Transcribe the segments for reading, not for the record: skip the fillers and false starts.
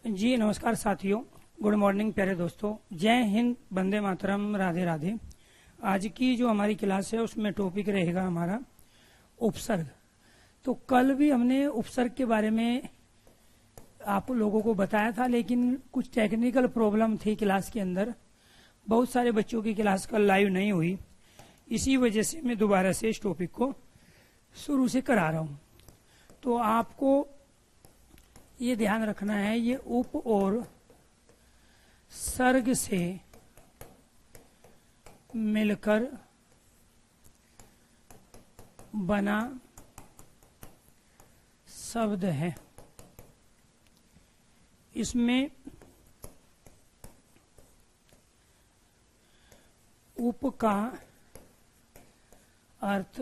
जी नमस्कार साथियों, good morning प्यारे दोस्तों। जय हिंद, वंदे मातरम, राधे राधे। आज की जो हमारी क्लास है उसमें टॉपिक रहेगा हमारा उपसर्ग। तो कल भी हमने उपसर्ग के बारे में आप लोगों को बताया था, लेकिन कुछ टेक्निकल प्रॉब्लम थी क्लास के अंदर। बहुत सारे बच्चों की क्लास कल लाइव नहीं हुई, इसी वजह से मैं दोबारा से इस टॉपिक को शुरू से करा रहा हूँ। तो आपको ये ध्यान रखना है, ये उप और सर्ग से मिलकर बना शब्द है। इसमें उप का अर्थ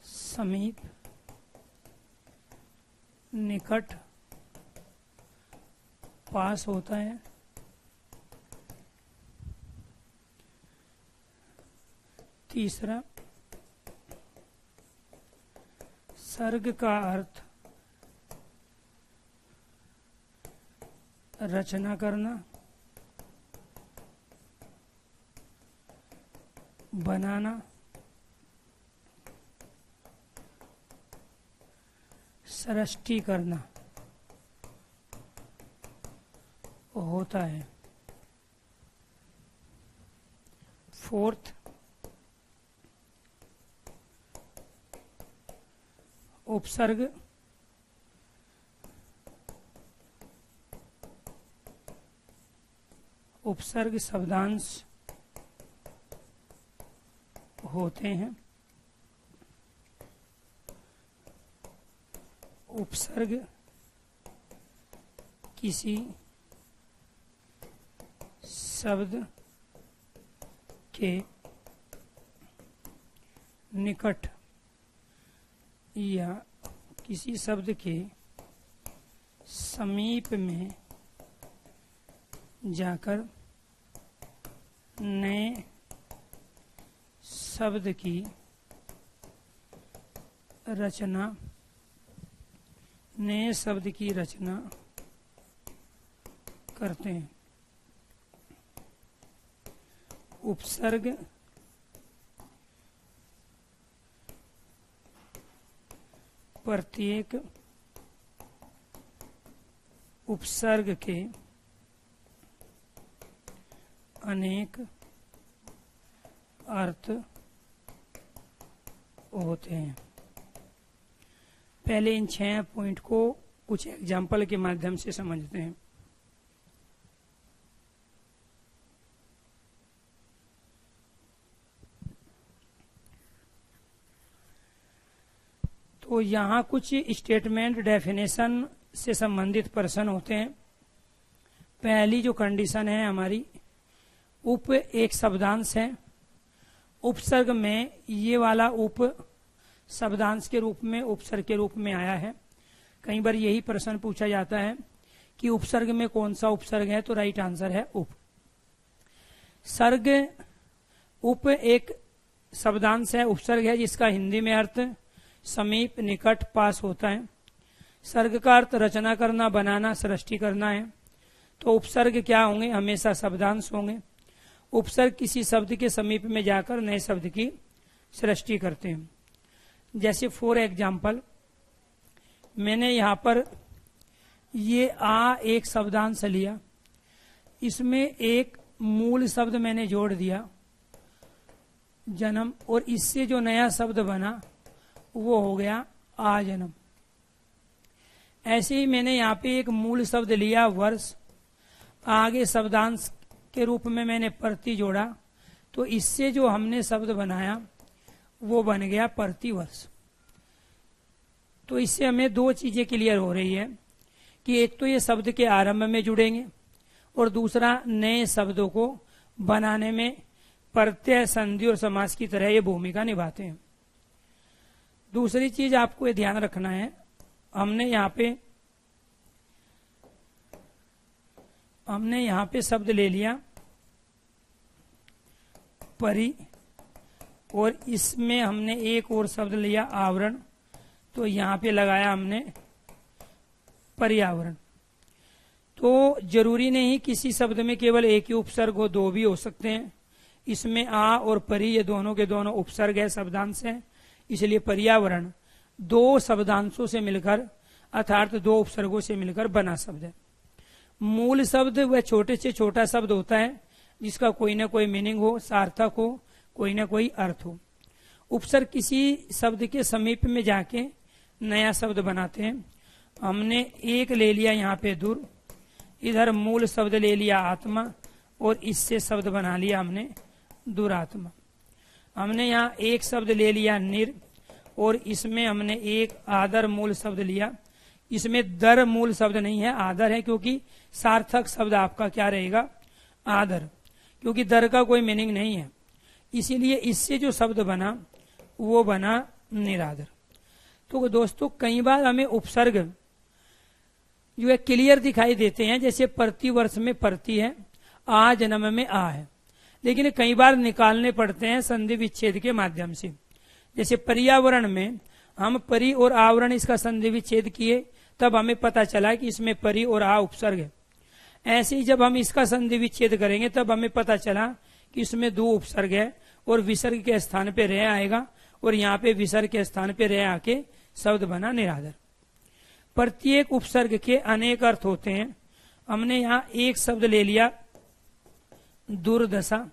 समीप, निकट, पास होता है। तीसरा, सर्ग का अर्थ रचना करना, बनाना, सृष्टि करना होता है। फोर्थ, उपसर्ग शब्दांश होते हैं। उपसर्ग किसी शब्द के निकट या किसी शब्द के समीप में जाकर नए शब्द की रचना करते हैं। उपसर्ग प्रत्येक उपसर्ग के अनेक अर्थ होते हैं। पहले इन 6 पॉइंट को कुछ एग्जाम्पल के माध्यम से समझते हैं। तो यहाँ कुछ स्टेटमेंट डेफिनेशन से संबंधित प्रश्न होते हैं। पहली जो कंडीशन है हमारी, उप एक शब्दांश है। उपसर्ग में ये वाला उप शब्दांश के रूप में, उपसर्ग के रूप में आया है। कई बार यही प्रश्न पूछा जाता है कि उपसर्ग में कौन सा उपसर्ग है, तो राइट आंसर है उप। सर्ग उप एक शब्दांश है, उपसर्ग है, जिसका हिंदी में अर्थ समीप, निकट, पास होता है। सर्ग का अर्थ रचना करना, बनाना, सृष्टि करना है। तो उपसर्ग क्या होंगे? हमेशा शब्दांश होंगे। उपसर्ग किसी शब्द के समीप में जाकर नए शब्द की सृष्टि करते हैं। जैसे फॉर एग्जाम्पल, मैंने यहाँ पर ये आ एक शब्दांश लिया, इसमें एक मूल शब्द मैंने जोड़ दिया जन्म, और इससे जो नया शब्द बना वो हो गया आ जन्म। ऐसे ही मैंने यहाँ पे एक मूल शब्द लिया वर्ष, आगे शब्दांश के रूप में मैंने प्रति जोड़ा, तो इससे जो हमने शब्द बनाया वो बन गया प्रतिवर्ष। तो इससे हमें 2 चीजें क्लियर हो रही है कि एक तो ये शब्द के आरंभ में जुड़ेंगे, और दूसरा नए शब्दों को बनाने में प्रत्यय, संधि और समास की तरह ये भूमिका निभाते हैं। दूसरी चीज आपको ये ध्यान रखना है, हमने यहाँ पे शब्द ले लिया परि, और इसमें हमने एक और शब्द लिया आवरण। तो यहाँ पे लगाया हमने पर्यावरण। तो जरूरी नहीं किसी शब्द में केवल एक ही उपसर्ग हो, दो भी हो सकते हैं। इसमें आ और परि ये दोनों के दोनों उपसर्ग है, शब्दांश है, इसलिए पर्यावरण दो शब्दांशों से मिलकर अर्थात दो उपसर्गों से मिलकर बना शब्द है। मूल शब्द वह छोटे से छोटा शब्द होता है जिसका कोई ना कोई मीनिंग हो, सार्थक हो, कोई ना कोई अर्थ हो। उपसर्ग किसी शब्द के समीप में जाके नया शब्द बनाते हैं। हमने एक ले लिया यहाँ पे दूर, इधर मूल शब्द ले लिया आत्मा और इससे शब्द बना लिया हमने दुरात्मा। हमने यहाँ एक शब्द ले लिया निर और इसमें हमने एक आदर मूल शब्द लिया। इसमें दर मूल शब्द नहीं है, आदर है, क्योंकि सार्थक शब्द आपका क्या रहेगा, आदर, क्योंकि दर का कोई मीनिंग नहीं है। इसीलिए इससे जो शब्द बना वो बना निरादर। तो दोस्तों कई बार हमें उपसर्ग जो है क्लियर दिखाई देते हैं, जैसे प्रतिवर्ष में प्रति है, आ जन्म में आ है, लेकिन कई बार निकालने पड़ते हैं संधि विच्छेद के माध्यम से। जैसे पर्यावरण में हम परि और आवरण इसका संधि विच्छेद किए, तब हमें पता चला कि इसमें परि और आ उपसर्ग है। ऐसे ही जब हम इसका संधि विच्छेद करेंगे तब हमें पता चला कि इसमें दो उपसर्ग है और विसर्ग के स्थान पे रह आएगा और यहाँ पे विसर्ग के स्थान पे रह आके शब्द बना निरादर। प्रत्येक उपसर्ग के अनेक अर्थ होते हैं। हमने यहाँ एक शब्द ले लिया दुर्दशा,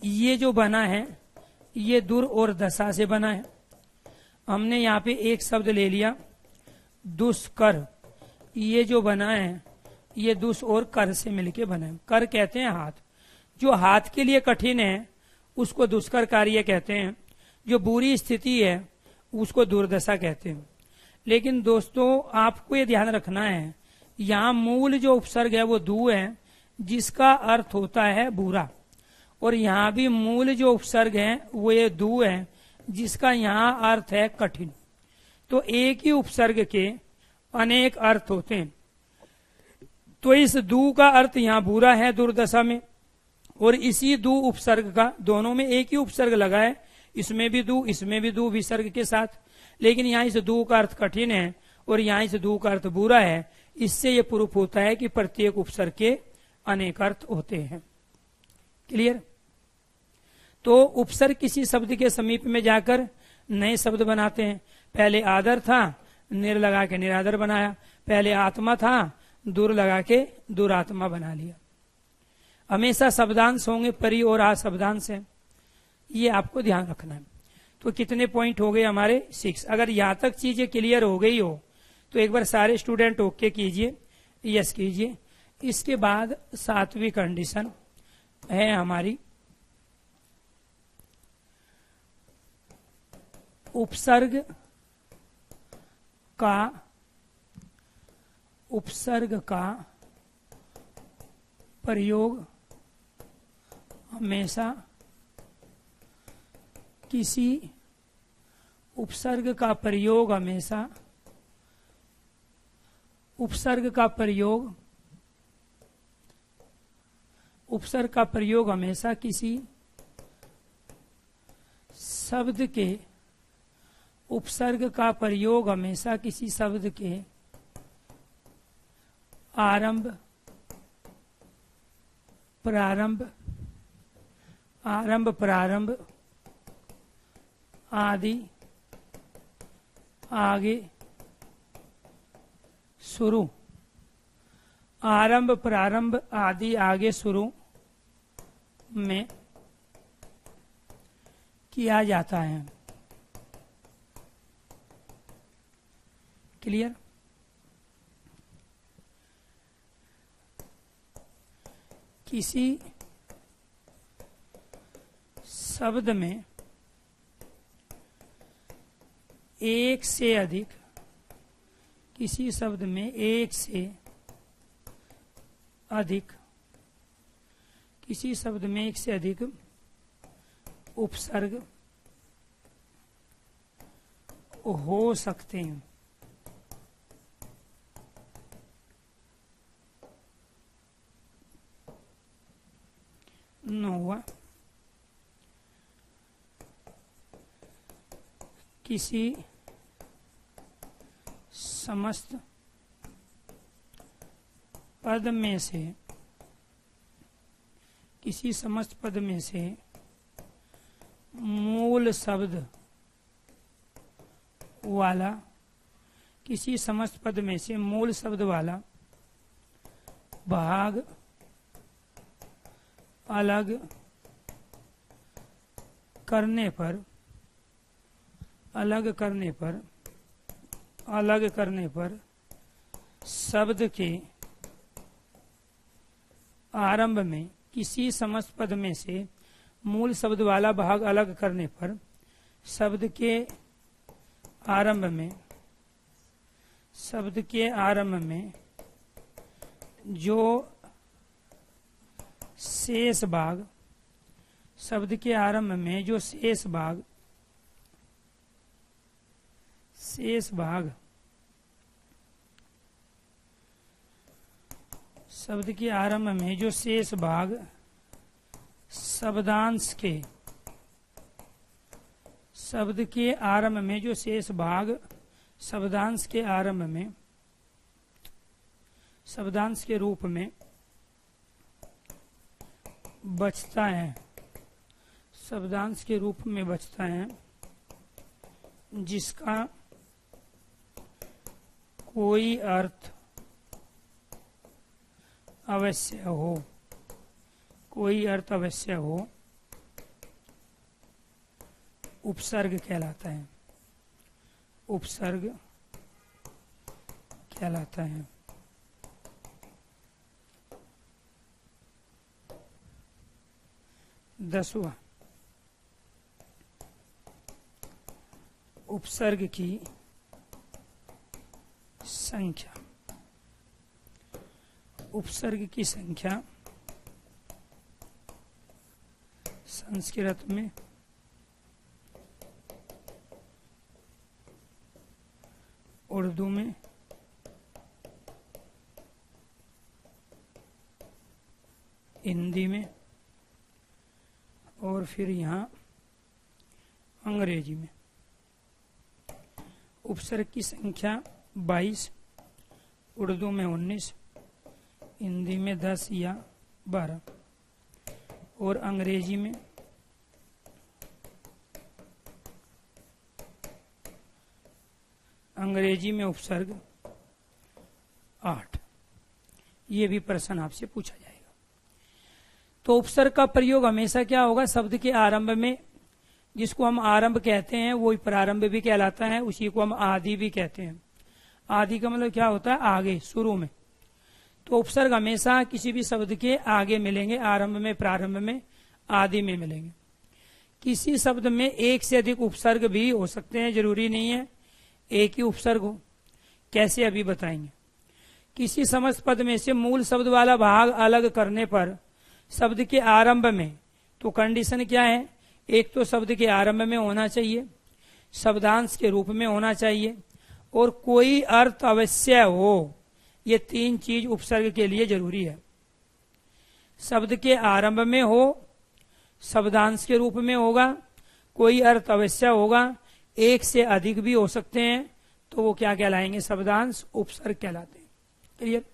ये जो बना है ये दुर और दशा से बना है। हमने यहाँ पे एक शब्द ले लिया दुष्कर, ये जो बना है ये दुष और कर से मिलके बना है। कर कहते हैं हाथ, जो हाथ के लिए कठिन है उसको दुष्कर कार्य कहते हैं, जो बुरी स्थिति है उसको दुर्दशा कहते हैं। लेकिन दोस्तों आपको ये ध्यान रखना है, यहाँ मूल जो उपसर्ग है वो दू है जिसका अर्थ होता है बुरा, और यहाँ भी मूल जो उपसर्ग है वो ये दू है जिसका यहाँ अर्थ है कठिन। तो एक ही उपसर्ग के अनेक अर्थ होते हैं। तो इस दू का अर्थ यहाँ बुरा है दुर्दशा में, और इसी दू उपसर्ग का दोनों में एक ही उपसर्ग लगा है, इसमें भी दू इसमें भी दू विसर्ग के साथ, लेकिन यहाँ इस दू का अर्थ कठिन है और यहाँ इस दू का अर्थ बुरा है। इससे ये प्रूफ होता है कि प्रत्येक उपसर्ग के अनेक अर्थ होते हैं। क्लियर? तो उपसर्ग किसी शब्द के समीप में जाकर नए शब्द बनाते हैं। पहले आदर था, निर लगा के निरादर बनाया। पहले आत्मा था, दूर लगा के दुरात्मा बना लिया। हमेशा शब्दांश होंगे, परि और आ शब्दांश है, ये आपको ध्यान रखना है। तो कितने पॉइंट हो गए हमारे? 6। अगर यहाँ तक चीजें क्लियर हो गई हो तो एक बार सारे स्टूडेंट ओके कीजिए, यस कीजिए। इसके बाद 7वीं कंडीशन है हमारी उपसर्ग का प्रयोग हमेशा किसी उपसर्ग का प्रयोग हमेशा उपसर्ग का प्रयोग हमेशा किसी शब्द के उपसर्ग का प्रयोग हमेशा किसी शब्द के आरंभ प्रारंभ आदि आगे शुरू, आरंभ प्रारंभ आदि आगे शुरू में किया जाता है। क्लियर? किसी शब्द में एक से अधिक, किसी शब्द में एक से अधिक, किसी शब्द में एक से अधिक उपसर्ग हो सकते हैं। हुआ किसी समस्त पद में से, किसी समस्त पद में से मूल शब्द वाला, किसी समस्त पद में से मूल शब्द वाला भाग अलग करने पर, अलग करने पर शब्द के आरंभ में, किसी समस्त पद में से मूल शब्द वाला भाग अलग करने पर शब्द के आरंभ में जो शेष भाग, शब्द के आरंभ में जो शेष भाग शब्द के आरंभ में जो शेष भाग शब्दांश के, शब्द के आरंभ में जो शेष भाग शब्दांश के आरंभ में, शब्दांश के रूप में बचता है, शब्दांश के रूप में बचता है, जिसका कोई अर्थ अवश्य हो, कोई अर्थ अवश्य हो, उपसर्ग कहलाता है, उपसर्ग कहलाता है। दसवां, उपसर्ग की संख्या। उपसर्ग की संख्या संस्कृत में उर्दू में हिंदी में और फिर यहाँ अंग्रेजी में उपसर्ग की संख्या 22, उर्दू में 19, हिंदी में 10 या 12 और अंग्रेजी में उपसर्ग 8। ये भी प्रश्न आपसे पूछा जाएगा। तो उपसर्ग का प्रयोग हमेशा क्या होगा? शब्द के आरंभ में, जिसको हम आरंभ कहते हैं वो प्रारंभ भी कहलाता है, उसी को हम आदि भी कहते हैं। आदि का मतलब क्या होता है? आगे, शुरू में। तो उपसर्ग हमेशा किसी भी शब्द के आगे मिलेंगे, आरंभ में, प्रारंभ में, आदि में मिलेंगे। किसी शब्द में एक से अधिक उपसर्ग भी हो सकते हैं, जरूरी नहीं है एक ही उपसर्ग हो। कैसे, अभी बताएंगे। किसी समस्त पद में से मूल शब्द वाला भाग अलग करने पर शब्द के आरंभ में, तो कंडीशन क्या है? एक तो शब्द के आरंभ में होना चाहिए, शब्दांश के रूप में होना चाहिए और कोई अर्थ अवश्य हो। ये तीन चीज उपसर्ग के लिए जरूरी है। शब्द के आरंभ में हो, शब्दांश के रूप में होगा, कोई अर्थ अवश्य होगा, एक से अधिक भी हो सकते हैं, तो वो क्या कहलाएंगे? शब्दांश उपसर्ग कहलाते हैं। क्लियर?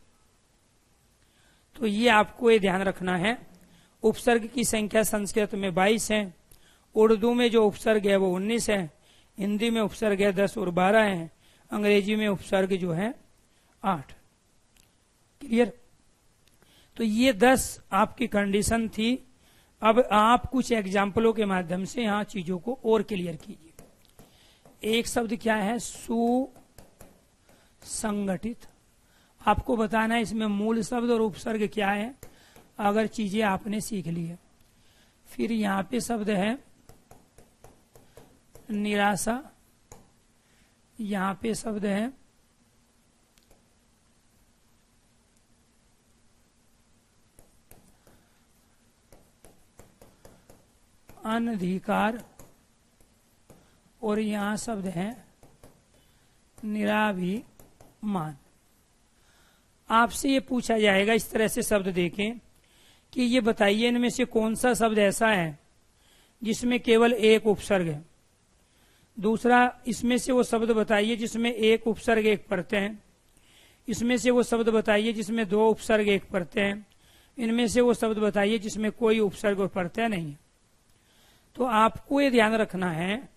तो ये आपको ये ध्यान रखना है। उपसर्ग की संख्या संस्कृत में 22 है, उर्दू में जो उपसर्ग है वो 19 है, हिंदी में उपसर्ग है 10 और 12 है, अंग्रेजी में उपसर्ग जो है 8। क्लियर? तो ये 10 आपकी कंडीशन थी। अब आप कुछ एग्जाम्पलों के माध्यम से यहाँ चीजों को और क्लियर कीजिए। एक शब्द क्या है? सुसंगठित। आपको बताना है इसमें मूल शब्द और उपसर्ग क्या है, अगर चीजें आपने सीख ली है। फिर यहाँ पे शब्द है निराशा, यहाँ पे शब्द है अनधिकार और यहाँ शब्द है निराभिमान। आपसे ये पूछा जाएगा इस तरह से शब्द देखें कि ये बताइए इनमें से कौन सा शब्द ऐसा है जिसमें केवल एक उपसर्ग है। दूसरा, इसमें से वो शब्द बताइए जिसमें एक उपसर्ग एक प्रत्यय है। इसमें से वो शब्द बताइए जिसमें 2 उपसर्ग 1 प्रत्यय है। इनमें से वो शब्द बताइए जिसमें कोई उपसर्ग और प्रत्यय नहीं है। तो आपको ये ध्यान रखना है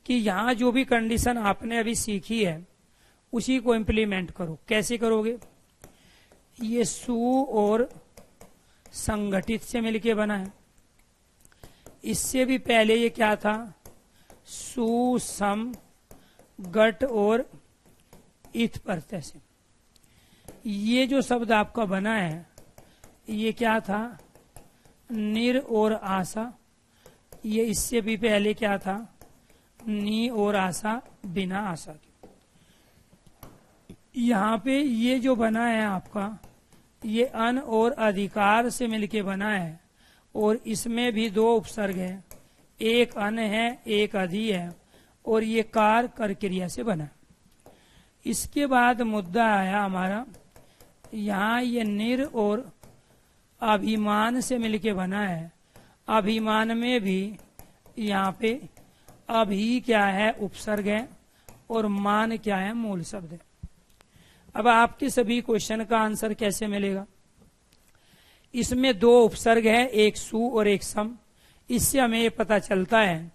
कि यहां जो भी कंडीशन आपने अभी सीखी है उसी को इम्प्लीमेंट करो। कैसे करोगे? ये सु और संगठित से मिलके बना है। इससे भी पहले ये क्या था? सु, सम, गट और इत प्रत्यय से। ये जो शब्द आपका बना है ये क्या था? निर और आशा। ये इससे भी पहले क्या था? नी और आशा, बिना आशा के। यहाँ पे ये जो बना है आपका, ये अन और अधिकार से मिलके बना है और इसमें भी 2 उपसर्ग है, एक अन है एक अधि है और ये कार कर क्रिया से बना। इसके बाद मुद्दा आया हमारा, यहाँ ये निर और अभिमान से मिलके बना है। अभिमान में भी यहाँ पे अभी क्या है? उपसर्ग है और मान क्या है? मूल शब्द है। अब आपके सभी क्वेश्चन का आंसर कैसे मिलेगा? इसमें 2 उपसर्ग है, एक सु और एक सम। इससे हमें ये पता चलता है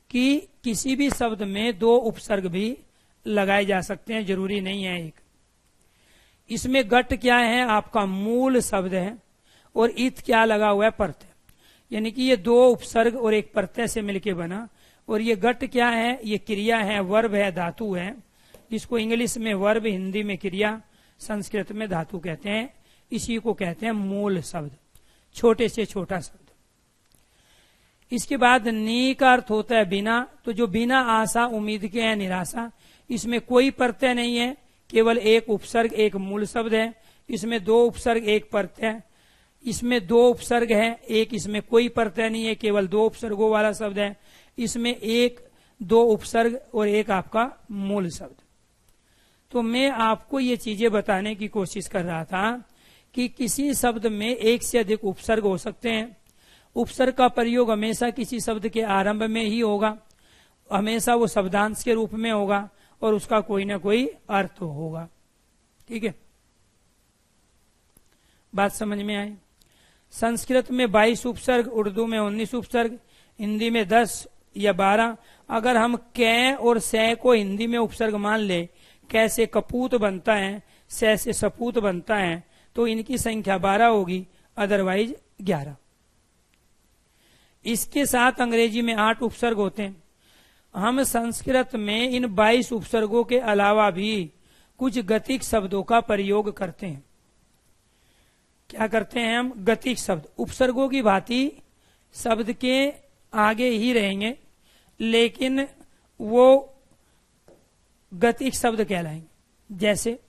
कि किसी भी शब्द में 2 उपसर्ग भी लगाए जा सकते हैं, जरूरी नहीं है एक। इसमें गट क्या है? आपका मूल शब्द है और इत क्या लगा हुआ है? प्रत्यय। यानी कि ये 2 उपसर्ग और एक प्रत्यय से मिलके बना। और ये गट क्या है? ये क्रिया है, वर्ब है, धातु है, जिसको इंग्लिश में वर्ब, हिंदी में क्रिया, संस्कृत में धातु कहते हैं। इसी को कहते हैं मूल शब्द, छोटे से छोटा शब्द। इसके बाद नी का अर्थ होता है बिना। तो जो बिना आशा उम्मीद के है, निराशा, इसमें कोई प्रत्यय नहीं है, केवल एक उपसर्ग एक मूल शब्द है। इसमें 2 उपसर्ग एक प्रत्यय। इसमें 2 उपसर्ग है, एक इसमें कोई प्रत्यय नहीं है, केवल 2 उपसर्गों वाला शब्द है। इसमें 1-2 उपसर्ग और एक आपका मूल शब्द। तो मैं आपको ये चीजें बताने की कोशिश कर रहा था कि किसी शब्द में एक से अधिक उपसर्ग हो सकते हैं। उपसर्ग का प्रयोग हमेशा किसी शब्द के आरंभ में ही होगा, हमेशा वो शब्दांश के रूप में होगा और उसका कोई ना कोई अर्थ होगा। ठीक है, बात समझ में आई? संस्कृत में 22 उपसर्ग, उर्दू में 19 उपसर्ग, हिंदी में 10 या 12। अगर हम कै और सै को हिंदी में उपसर्ग मान ले, कैसे कपूत बनता है, सै से सपूत बनता है, तो इनकी संख्या 12 होगी, अदरवाइज 11। इसके साथ अंग्रेजी में 8 उपसर्ग होते हैं। हम संस्कृत में इन 22 उपसर्गों के अलावा भी कुछ गतिक शब्दों का प्रयोग करते हैं। क्या करते हैं हम? गतिक शब्द। उपसर्गों की भांति शब्द के आगे ही रहेंगे, लेकिन वो गतिक शब्द कहलाएंगे। जैसे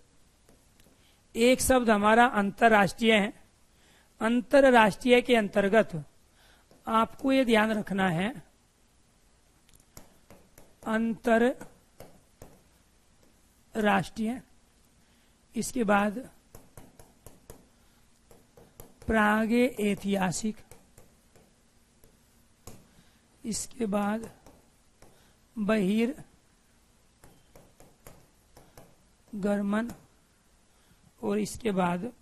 एक शब्द हमारा अंतर्राष्ट्रीय है। अंतर्राष्ट्रीय के अंतर्गत आपको ये ध्यान रखना है, अंतर्राष्ट्रीय, इसके बाद प्रागे ऐतिहासिक, इसके बाद बहिर गर्मन और इसके बाद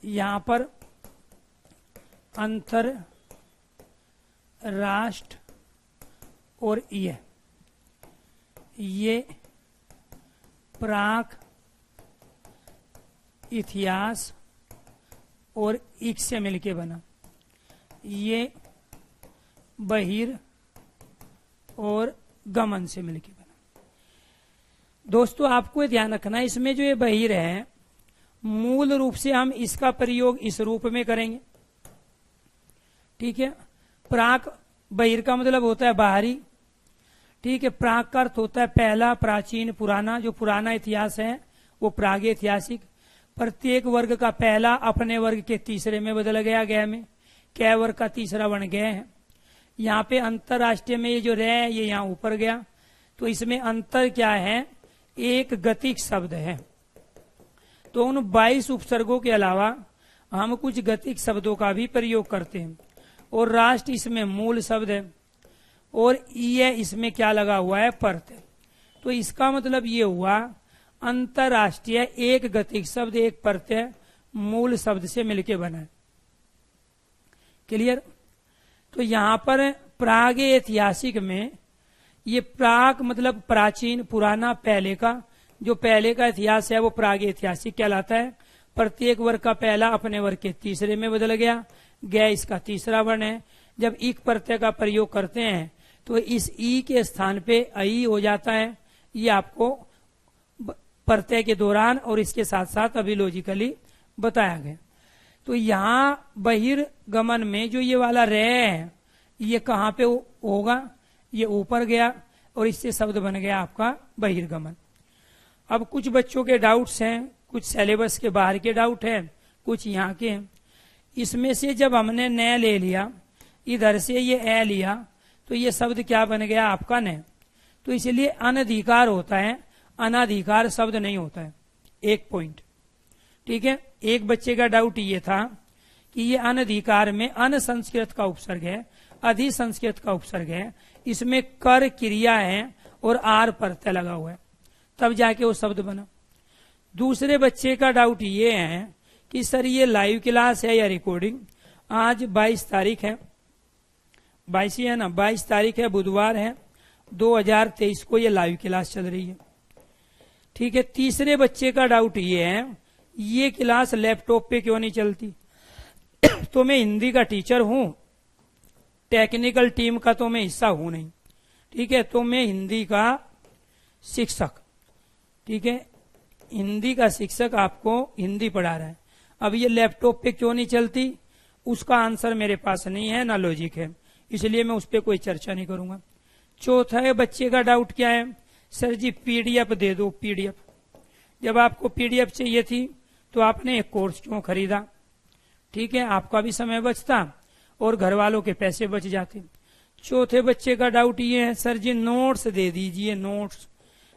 यहां पर अंतर राष्ट्र और ये प्राक, इतिहास और इक से मिलके बना। ये बहिर और गमन से मिलके बना। दोस्तों आपको ध्यान रखना है, इसमें जो ये बहिर है, मूल रूप से हम इसका प्रयोग इस रूप में करेंगे। ठीक है, प्राक, बहिर का मतलब होता है बाहरी। ठीक है, प्राक का अर्थ होता है पहला, प्राचीन, पुराना। जो पुराना इतिहास है वो प्रागैतिहासिक। प्रत्येक वर्ग का पहला अपने वर्ग के तीसरे में बदल गया, गया में। कै वर्ग का तीसरा बन गए है। यहाँ पे अंतरराष्ट्रीय में ये जो रह है ये यहाँ ऊपर गया, तो इसमें अंतर क्या है एक गतिक शब्द है। तो उन 22 उपसर्गों के अलावा हम कुछ गतिक शब्दों का भी प्रयोग करते हैं। और राष्ट्र इसमें मूल शब्द है और ये इसमें क्या लगा हुआ है, प्रत्यय। तो इसका मतलब ये हुआ अंतरराष्ट्रीय एक गतिक शब्द एक प्रत्यय मूल शब्द से मिलके बना है। क्लियर। तो यहां पर प्राग ऐतिहासिक में ये प्राग मतलब प्राचीन पुराना पहले का, जो पहले का इतिहास है वो प्राग ऐतिहासिक कहलाता है। प्रत्येक वर्ग का पहला अपने वर्ग के तीसरे में बदल गया, गय इसका तीसरा वर्ण है। जब इक प्रत्यय का प्रयोग करते हैं तो इस ई के स्थान पे अई हो जाता है। ये आपको प्रत्यय के दौरान और इसके साथ साथ अभिलॉजिकली बताया गया। तो यहाँ बहिर्गमन में जो ये वाला रे है ये कहाँ पे होगा, ये ऊपर गया और इससे शब्द बन गया आपका बहिर्गमन। अब कुछ बच्चों के डाउट्स हैं, कुछ सिलेबस के बाहर के डाउट हैं, कुछ यहाँ के हैं। इसमें से जब हमने न ले लिया, इधर से ये ए लिया, तो ये शब्द क्या बन गया आपका न। तो इसलिए अनधिकार होता है, अनाधिकार शब्द नहीं होता है। एक पॉइंट, ठीक है। एक बच्चे का डाउट ये था कि ये अनधिकार में अन संस्कृत का उपसर्ग है, अधि संस्कृत का उपसर्ग है, इसमें कर क्रिया है और आर प्रत्यय लगा हुआ है, तब जाके वो शब्द बना। दूसरे बच्चे का डाउट ये है कि सर ये लाइव क्लास है या रिकॉर्डिंग। आज 22 तारीख है, 22 ही है ना, 22 तारीख है, बुधवार है, 2023 को ये लाइव क्लास चल रही है, ठीक है। तीसरे बच्चे का डाउट ये है ये क्लास लैपटॉप पे क्यों नहीं चलती। तो मैं हिंदी का टीचर हूं, टेक्निकल टीम का तो मैं हिस्सा हूं नहीं, ठीक है। तो मैं हिंदी का शिक्षक, ठीक है, हिंदी का शिक्षक आपको हिंदी पढ़ा रहा है। अब ये लैपटॉप पे क्यों नहीं चलती उसका आंसर मेरे पास नहीं है, ना लॉजिक है, इसलिए मैं उस पर कोई चर्चा नहीं करूंगा। चौथा बच्चे का डाउट क्या है, सर जी पीडीएफ दे दो। पीडीएफ, जब आपको पीडीएफ चाहिए थी तो आपने एक कोर्स क्यों खरीदा, ठीक है, आपका भी समय बचता और घर वालों के पैसे बच जाते। चौथे बच्चे का डाउट ये है सर जी नोट्स दे दीजिए, नोट्स।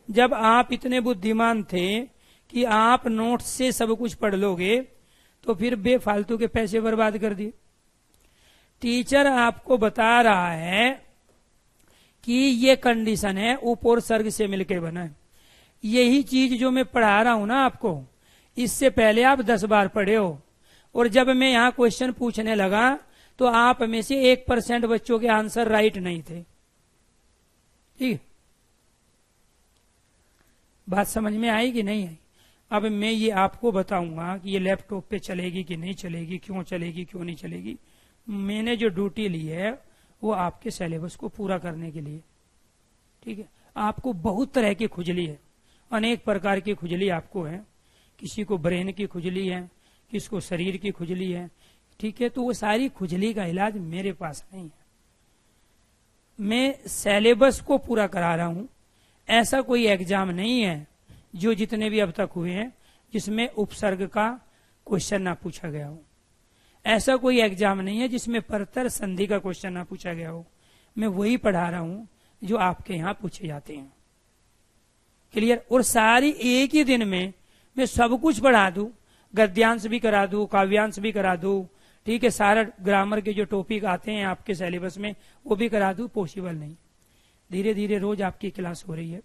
जब आप इतने बुद्धिमान थे कि आप नोट्स से सब कुछ पढ़ लोगे तो फिर बेफालतू के पैसे बर्बाद कर दिए। टीचर आपको बता रहा है कि ये कंडीशन है उप और सर्ग से मिलकर बना है। यही चीज जो मैं पढ़ा रहा हूं ना आपको, इससे पहले आप 10 बार पढ़े हो, और जब मैं यहाँ क्वेश्चन पूछने लगा तो आप में से 1% बच्चों के आंसर राइट नहीं थे। ठीक, बात समझ में आई कि नहीं आई। अब मैं ये आपको बताऊंगा कि ये लैपटॉप पे चलेगी कि नहीं चलेगी, क्यों चलेगी क्यों नहीं चलेगी। मैंने जो ड्यूटी ली है वो आपके सिलेबस को पूरा करने के लिए, ठीक है। आपको बहुत तरह की खुजली है, अनेक प्रकार की खुजली आपको है, किसी को ब्रेन की खुजली है, किसी को शरीर की खुजली है, ठीक है। तो वो सारी खुजली का इलाज मेरे पास नहीं है, मैं सिलेबस को पूरा करा रहा हूं। ऐसा कोई एग्जाम नहीं है जो जितने भी अब तक हुए हैं जिसमें उपसर्ग का क्वेश्चन ना पूछा गया हो। ऐसा कोई एग्जाम नहीं है जिसमें परतर संधि का क्वेश्चन ना पूछा गया हो। मैं वही पढ़ा रहा हूं जो आपके यहाँ पूछे जाते हैं। क्लियर। और सारी एक ही दिन में मैं सब कुछ पढ़ा दूं, गद्यांश भी करा दूं, काव्यांश भी करा दूं, ठीक है, सारा ग्रामर के जो टॉपिक आते हैं आपके सिलेबस में वो भी करा दूं, पॉसिबल नहीं। धीरे धीरे रोज आपकी क्लास हो रही है,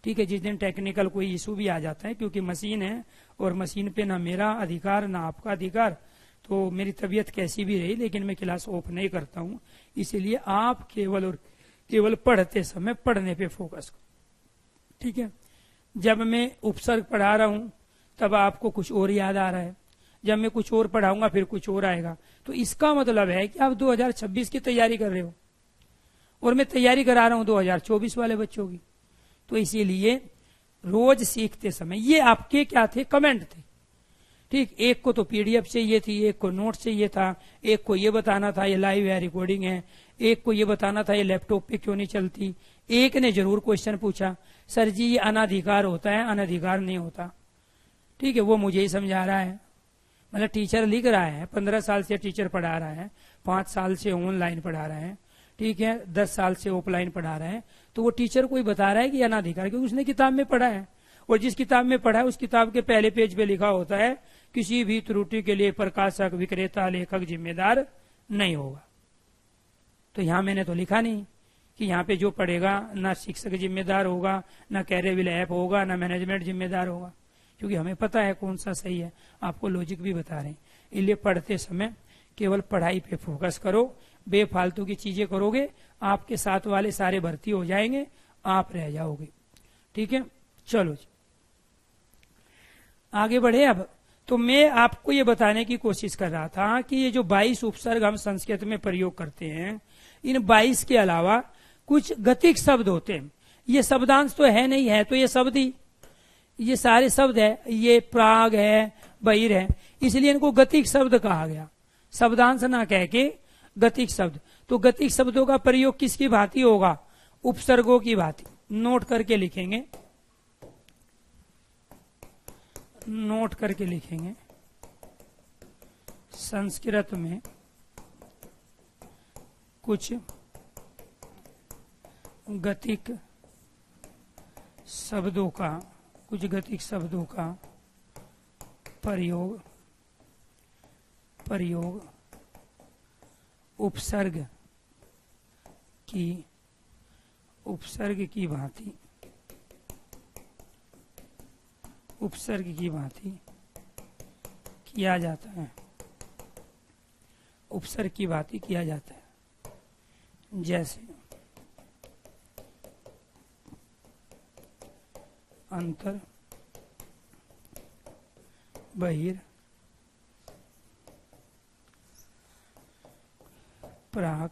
ठीक है। जिस दिन टेक्निकल कोई इशू भी आ जाता है, क्योंकि मशीन है और मशीन पे ना मेरा अधिकार ना आपका अधिकार, तो मेरी तबीयत कैसी भी रही लेकिन मैं क्लास ऑफ नहीं करता हूं। इसीलिए आप केवल और केवल पढ़ते समय पढ़ने पे फोकस करो, ठीक है। जब मैं उपसर्ग पढ़ा रहा हूं तब आपको कुछ और याद आ रहा है, जब मैं कुछ और पढ़ाऊंगा फिर कुछ और आएगा। तो इसका मतलब है कि आप 2026 की तैयारी कर रहे हो और मैं तैयारी करा रहा हूं 2024 वाले बच्चों की। तो इसीलिए रोज सीखते समय ये आपके क्या थे, कमेंट थे, ठीक। एक को तो पीडीएफ चाहिए थी, एक को नोट चाहिए था, एक को ये बताना था ये लाइव है रिकॉर्डिंग है, एक को ये बताना था ये लैपटॉप पे क्यों नहीं चलती। एक ने जरूर क्वेश्चन पूछा सर जी ये अनाधिकार होता है, अनाधिकार नहीं होता, ठीक है। वो मुझे ही समझा रहा है, मतलब टीचर लिख रहा है, 15 साल से टीचर पढ़ा रहा है, 5 साल से ऑनलाइन पढ़ा रहा है, ठीक है, 10 साल से ऑफलाइन पढ़ा रहे हैं, तो वो टीचर को ही बता रहा है कि अनाधिकार, क्योंकि उसने किताब में पढ़ा है, और जिस किताब में पढ़ा है उस किताब के पहले पेज पे लिखा होता है किसी भी त्रुटि के लिए प्रकाशक, विक्रेता, लेखक जिम्मेदार नहीं होगा। तो यहाँ मैंने तो लिखा नहीं कि यहाँ पे जो पढ़ेगा ना शिक्षक जिम्मेदार होगा, ना कैरियर ऐप होगा, ना मैनेजमेंट जिम्मेदार होगा, क्योंकि हमें पता है कौन सा सही है। आपको लॉजिक भी बता रहे हैं। इसलिए पढ़ते समय केवल पढ़ाई पे फोकस करो, बेफालतू की चीजें करोगे आपके साथ वाले सारे भर्ती हो जाएंगे, आप रह जाओगे। ठीक है, चलो जी आगे बढ़े। अब तो मैं आपको ये बताने की कोशिश कर रहा था कि ये जो 22 उपसर्ग हम संस्कृत में प्रयोग करते हैं, इन 22 के अलावा कुछ गतिक शब्द होते हैं। ये शब्दांश तो है नहीं, है तो ये शब्द ही, ये सारे शब्द है, ये प्राग है, बहिर है, इसलिए इनको गतिक शब्द कहा गया, शब्दांश ना कह के गतिक शब्द। तो गतिक शब्दों का प्रयोग किसकी भांति होगा? उपसर्गों की भांति। नोट करके लिखेंगे, नोट करके लिखेंगे। संस्कृत में कुछ गतिक शब्दों का, कुछ गतिक शब्दों का प्रयोग उपसर्ग की भांति, उपसर्ग की भांति किया जाता है, उपसर्ग की भांति किया जाता है। जैसे अंतर, बहिर, प्राग,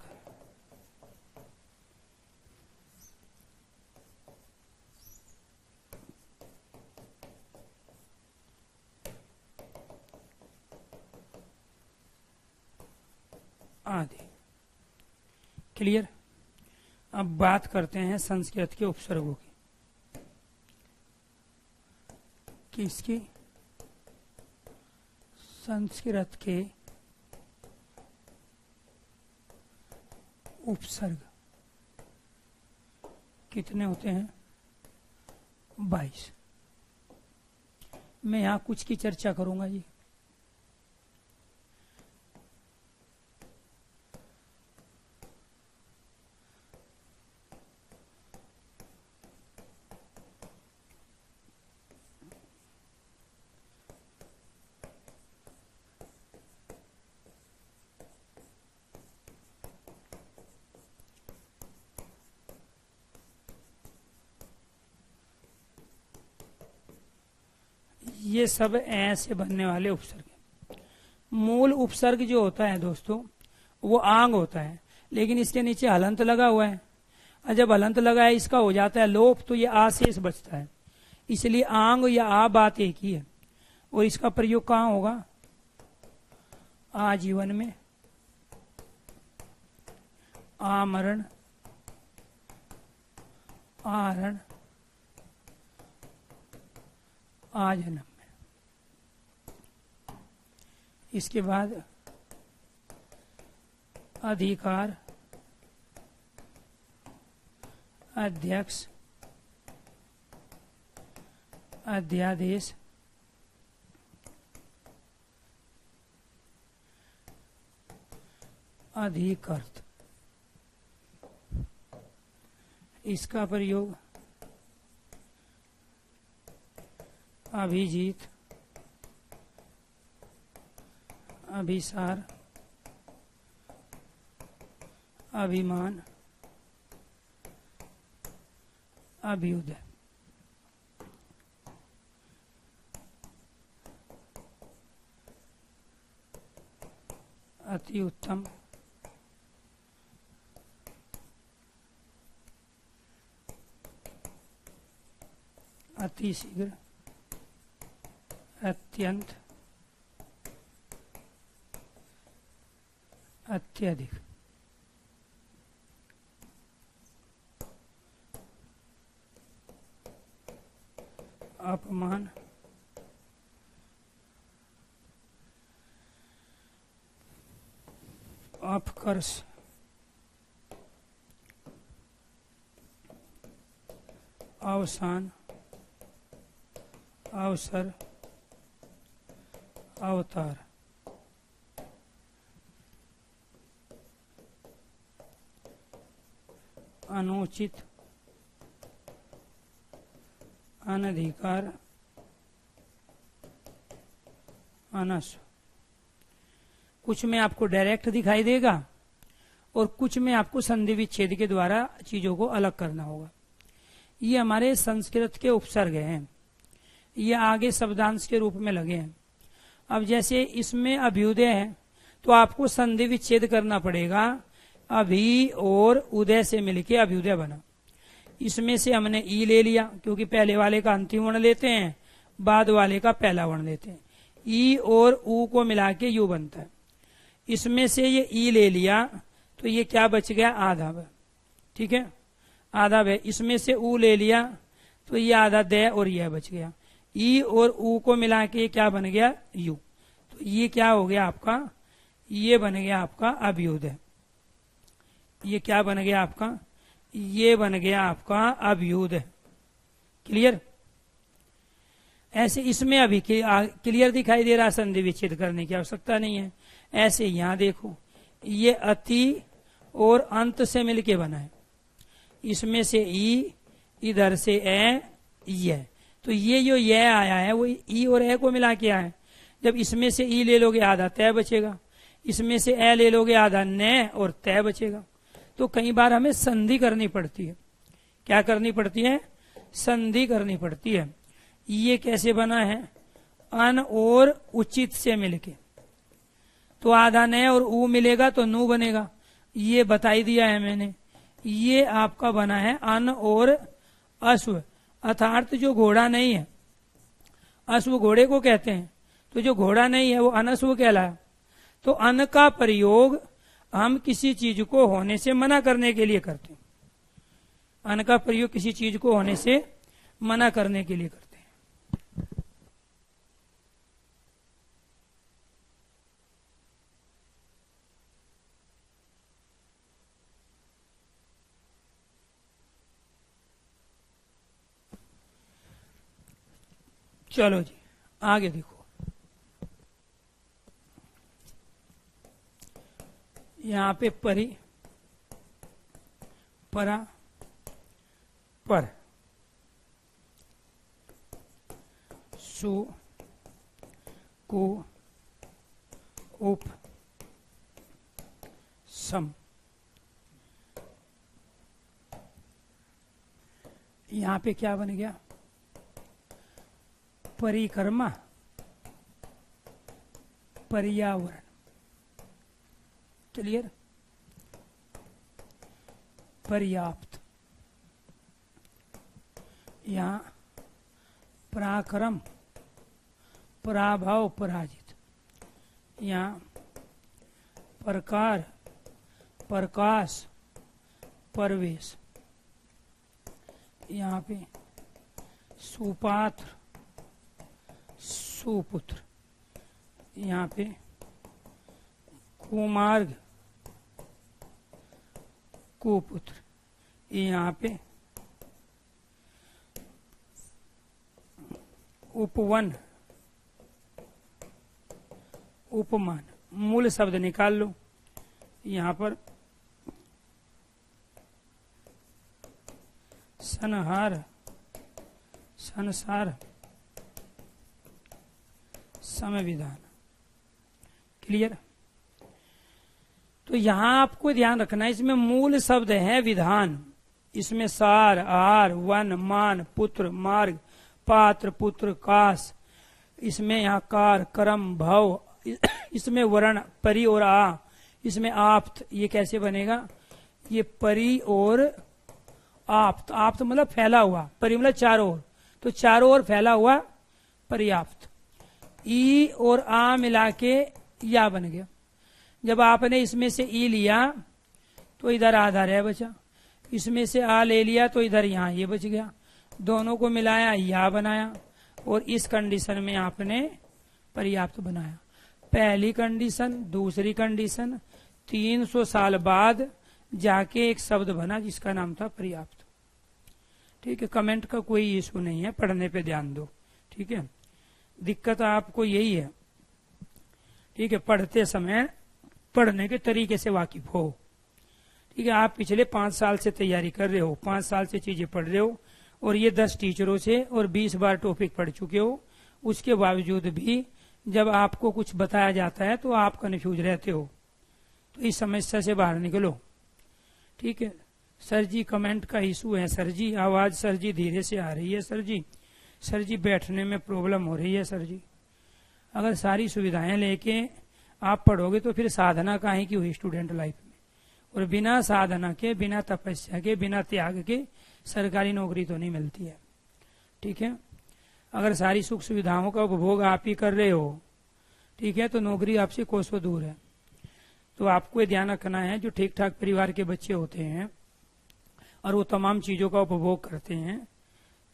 आदि। क्लियर? अब बात करते हैं संस्कृत के उपसर्गों की। किसकी? संस्कृत के उपसर्ग कितने होते हैं? 22। मैं यहां कुछ की चर्चा करूंगा जी। ये सब ऐसे बनने वाले उपसर्ग हैं। मूल उपसर्ग जो होता है दोस्तों वो आंग होता है, लेकिन इसके नीचे हलंत लगा हुआ है, और जब हलंत लगा है इसका हो जाता है लोप, तो ये आ शेष बचता है। इसलिए आंग या आ बात एक ही है, और इसका प्रयोग कहाँ होगा? आजीवन में, आमरण, आहरण, आजन्म में। इसके बाद अधिकार, अध्यक्ष, अध्यादेश, अधिकर्त। इसका प्रयोग अभिजीत, अभिसार, अभिमान, अभ्युदय। अति उत्तम, अति शीघ्र, अत्यंत, अत्यधिक। अपमान, अपकर्ष, अवसान, अवसर, अवतार। अनुचित, अनधिकार, अनस्व। कुछ में आपको डायरेक्ट दिखाई देगा और कुछ में आपको संधि विच्छेद के द्वारा चीजों को अलग करना होगा। ये हमारे संस्कृत के उपसर्ग हैं, ये आगे शब्दांश के रूप में लगे हैं। अब जैसे इसमें अभ्युदय है तो आपको संधि विच्छेद करना पड़ेगा। अभी और उदय से मिलके अभ्युदय बना। इसमें से हमने ई ले लिया क्योंकि पहले वाले का अंतिम वर्ण लेते हैं, बाद वाले का पहला वर्ण लेते हैं। ई और ऊ को मिला के यू बनता है। इसमें से ये ई ले लिया तो ये क्या बच गया, आधा व। ठीक है, आधा व। इसमें से ऊ ले लिया तो ये आधा द और यह बच गया। ई और ऊ को मिला के क्या बन गया, यू। तो ये क्या हो गया आपका, ये बन गया आपका अभ्युदय। ये क्या बन गया आपका, ये बन गया आपका अभ्युदय। क्लियर। ऐसे इसमें अभी क्लियर दिखाई दे रहा, संधि विच्छेद करने की आवश्यकता नहीं है। ऐसे यहां देखो, ये अति और अंत से मिलके बना है। इसमें से ई, इधर से ए, ये। तो ये जो ये आया है वो ई और ए को मिला के आया है। जब इसमें से ई ले लोगे आधा तय बचेगा, इसमें से ए ले लोगे आधा न और तय बचेगा। तो कई बार हमें संधि करनी पड़ती है। क्या करनी पड़ती है, संधि करनी पड़ती है। ये कैसे बना है, अन और उचित से मिलके। तो आधा न और ऊ मिलेगा तो नू बनेगा, ये बताई दिया है मैंने। ये आपका बना है अन और अश्व, अर्थात जो घोड़ा नहीं है, अश्व घोड़े को कहते हैं, तो जो घोड़ा नहीं है वो अनश्व कहलाया। तो अन का प्रयोग हम किसी चीज को होने से मना करने के लिए करते हैं। अन का प्रयोग किसी चीज को होने से मना करने के लिए करते हैं। चलो जी आगे देखो, यहां पे परि, परा, पर, सु, कु, उप, सम। यहां पे क्या बन गया, परिक्रमा, पर्यावरण। क्लियर। पर्याप्त, यहां पराक्रम, पराभव, पराजित। यहां प्रकार, प्रकाश, परवेश। यहाँ पे सुपात्र, सुपुत्र। यहाँ पे कुमार्ग, कुपुत्र। यहाँ पे उपवन, उपमान। मूल शब्द निकाल लो। यहाँ पर संहार, संसार, संविधान। क्लियर। तो यहां आपको ध्यान रखना है, इसमें मूल शब्द है विधान। इसमें सार, आहार, वन, मान, पुत्र, मार्ग, पात्र, पुत्र, काश। इसमें यहाँ कार, कर्म, भव। इसमें वर्ण परि और आ। इसमें आप्त। ये कैसे बनेगा, ये परि और आप्त। आप्त मतलब फैला हुआ, परि मतलब चारों ओर, तो चारों ओर फैला हुआ पर्याप्त। ई और आ मिला के या बन गया। जब आपने इसमें से ई लिया तो इधर आधा रह बचा, इसमें से आ ले लिया तो इधर यहाँ ये बच गया। दोनों को मिलाया या बनाया और इस कंडीशन में आपने पर्याप्त बनाया। पहली कंडीशन, दूसरी कंडीशन, 300 साल बाद जाके एक शब्द बना जिसका नाम था पर्याप्त। ठीक है, कमेंट का कोई इशू नहीं है, पढ़ने पे ध्यान दो। ठीक है, दिक्कत आपको यही है। ठीक है, पढ़ते समय पढ़ने के तरीके से वाकिफ हो। ठीक है, आप पिछले 5 साल से तैयारी कर रहे हो, 5 साल से चीजें पढ़ रहे हो, और ये 10 टीचरों से और 20 बार टॉपिक पढ़ चुके हो, उसके बावजूद भी जब आपको कुछ बताया जाता है तो आप कन्फ्यूज रहते हो। तो इस समस्या से बाहर निकलो। ठीक है, सर जी कमेंट का इशू है, सर जी आवाज सर जी धीरे से आ रही है, सर जी बैठने में प्रॉब्लम हो रही है सर जी। अगर सारी सुविधाएं लेके आप पढ़ोगे तो फिर साधना काहे की हुई स्टूडेंट लाइफ में। और बिना साधना के, बिना तपस्या के, बिना त्याग के सरकारी नौकरी तो नहीं मिलती है। ठीक है, अगर सारी सुख सुविधाओं का उपभोग आप ही कर रहे हो, ठीक है, तो नौकरी आपसे कोसों दूर है। तो आपको ये ध्यान रखना है, जो ठीक ठाक परिवार के बच्चे होते हैं और वो तमाम चीजों का उपभोग करते हैं,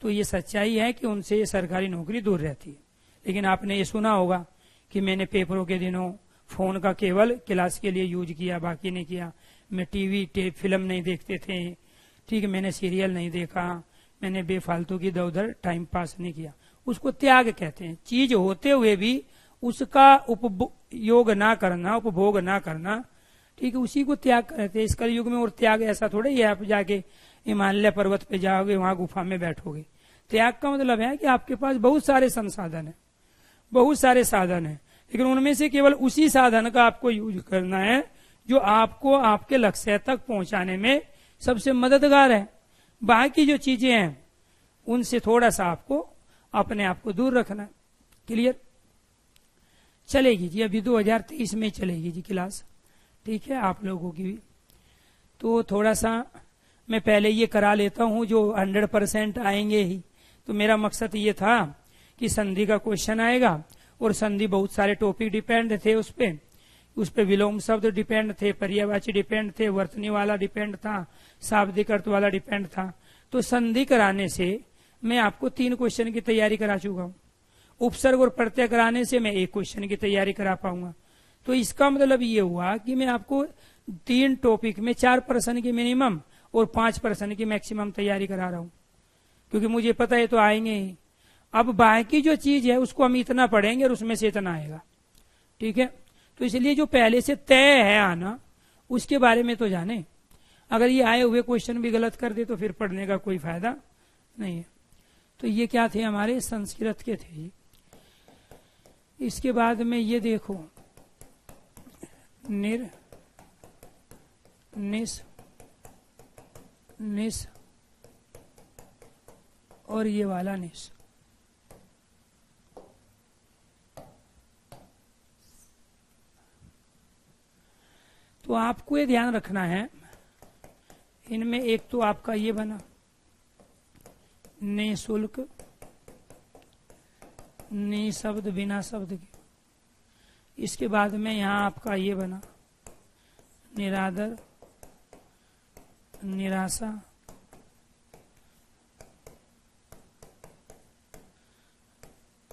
तो ये सच्चाई है कि उनसे ये सरकारी नौकरी दूर रहती है। लेकिन आपने ये सुना होगा कि मैंने पेपरों के दिनों फोन का केवल क्लास के लिए यूज किया, बाकी नहीं किया। मैं टीवी फिल्म नहीं देखते थे, ठीक है, मैंने सीरियल नहीं देखा, मैंने बेफालतू की इधर उधर टाइम पास नहीं किया। उसको त्याग कहते हैं। चीज होते हुए भी उसका उपयोग ना करना, उपभोग ना करना, ठीक है, उसी को त्याग कहते हैं। इस कलयुग में और त्याग ऐसा थोड़ा ही है आप जाके हिमालय पर्वत पे जाओगे, वहां गुफा में बैठोगे। त्याग का मतलब है कि आपके पास बहुत सारे संसाधन है, बहुत सारे साधन है, लेकिन उनमें से केवल उसी साधन का आपको यूज करना है जो आपको आपके लक्ष्य तक पहुंचाने में सबसे मददगार है। बाकी जो चीजें हैं उनसे थोड़ा सा आपको अपने आप को दूर रखना है। क्लियर? चलेगी जी, अभी 2023 में चलेगी जी क्लास। ठीक है, आप लोगों की भी। तो थोड़ा सा मैं पहले ये करा लेता हूं जो 100% आएंगे ही। तो मेरा मकसद ये था कि संधि का क्वेश्चन आएगा, और संधि बहुत सारे टॉपिक डिपेंड थे उस पे विलोम शब्द डिपेंड थे, पर्यायवाची डिपेंड थे, वर्तनी वाला डिपेंड था, शाब्दिक अर्थ वाला डिपेंड था। तो संधि कराने से मैं आपको 3 क्वेश्चन की तैयारी करा चुका हूं। उपसर्ग और प्रत्यय कराने से मैं 1 क्वेश्चन की तैयारी करा पाऊंगा। तो इसका मतलब ये हुआ कि मैं आपको 3 टॉपिक में 4% की मिनिमम और 5% की मैक्सिमम तैयारी करा रहा हूं, क्योंकि मुझे पता है तो आएंगे ही। अब बाकी जो चीज है उसको हम इतना पढ़ेंगे और उसमें से इतना आएगा। ठीक है, तो इसलिए जो पहले से तय है आना, उसके बारे में तो जाने। अगर ये आए हुए क्वेश्चन भी गलत कर दे तो फिर पढ़ने का कोई फायदा नहीं है। तो ये क्या थे, हमारे संस्कृत के थे। इसके बाद में ये देखो, निर, निस, निस और ये वाला निस। तो आपको ये ध्यान रखना है, इनमें एक तो आपका ये बना निःशुल्क, नि शब्द बिना शब्द के। इसके बाद में यहां आपका ये बना निरादर, निराशा,